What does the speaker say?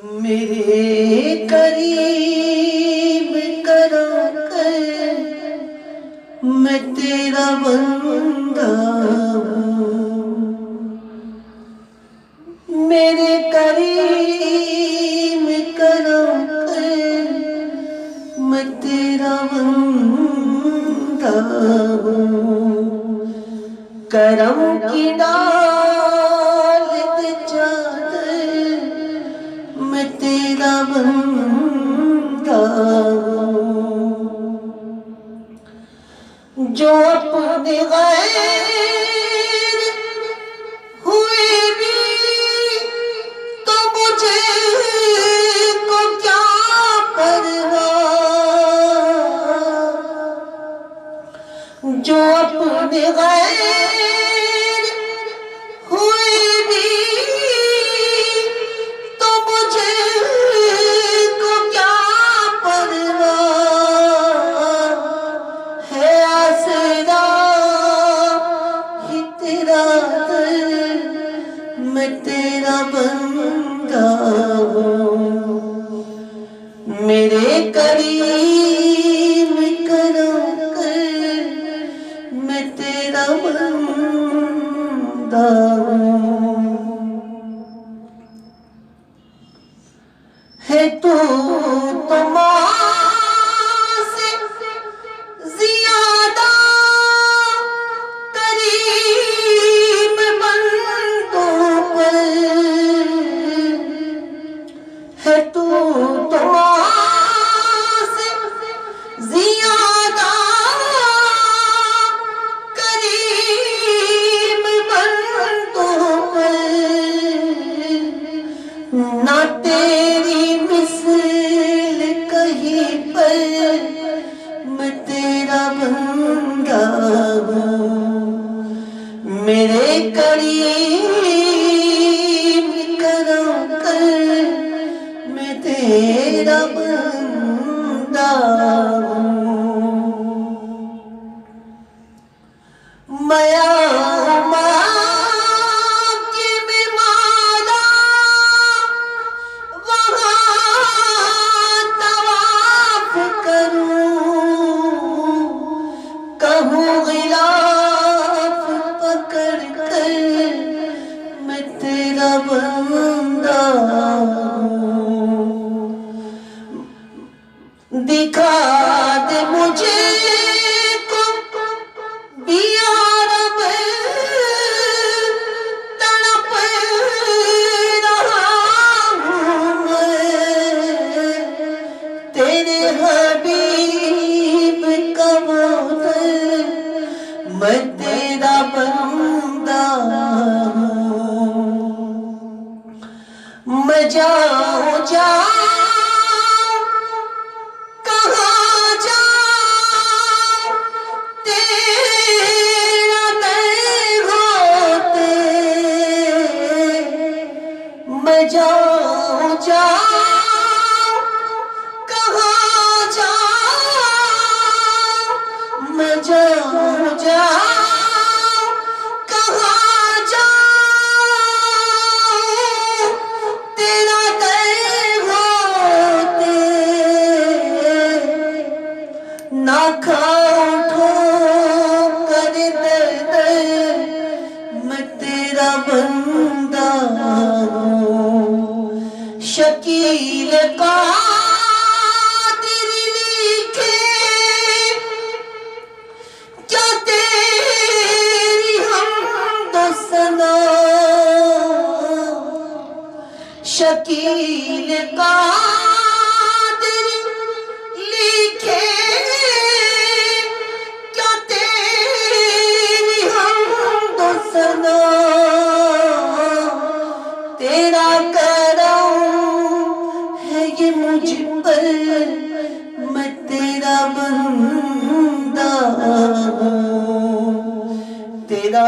میرے قریب کرا کر میں تیرا بندہ ہوں، میرے قریب کرا کر میں تیرا بندہ ہوں، کرم کی ڈال دے چادر میں تیرا بندہ ہوں، جو اپنے غیر ہوئے بھی تو مجھے کو کیا پرواہ، جو اپنے غیر ہوئے بھی تو مجھے کو کیا پرواہ، ہے آسرا ہی تیرا در میں تیرا بندہ ہوں، میرے قریب کرا کر میں تیرا بندہ ہوں، ہے تو ماں سے زیادہ قریب بندوں پر، ہے تو ماں سے زیادہ قریب بندوں پر، نہ تیری مثل کہیں پر میں تیرا بندہ ہوں، میرے قریب کرا کر میں تیرا بندہ ہوں، کہوں غلاف پکڑ کر میں تیرا بندہ ہوں، دکھا دے مجھے کو بیارب تڑپ رہا ہوں میں، تیرے حبیب کا مادر میں تیرا بندہ ہوں، میں جاؤں کہاں جاؤں تیرا در ہوتے، میں جاؤں کہاں جاؤں، میں جاؤں کہاں جاؤں تیرا در ہوتے، نہ کھاؤں ٹھوکر در در میں تیرا بندہ ہوں، شکیل قادر لکھے کیا تیری حمد و ثنا، شکیل قادر لکھے کیا تیری حمد و ثنا، تیرا کرم ہے یہ مجھ پر میں تیرا بندہ ہوں، تیرا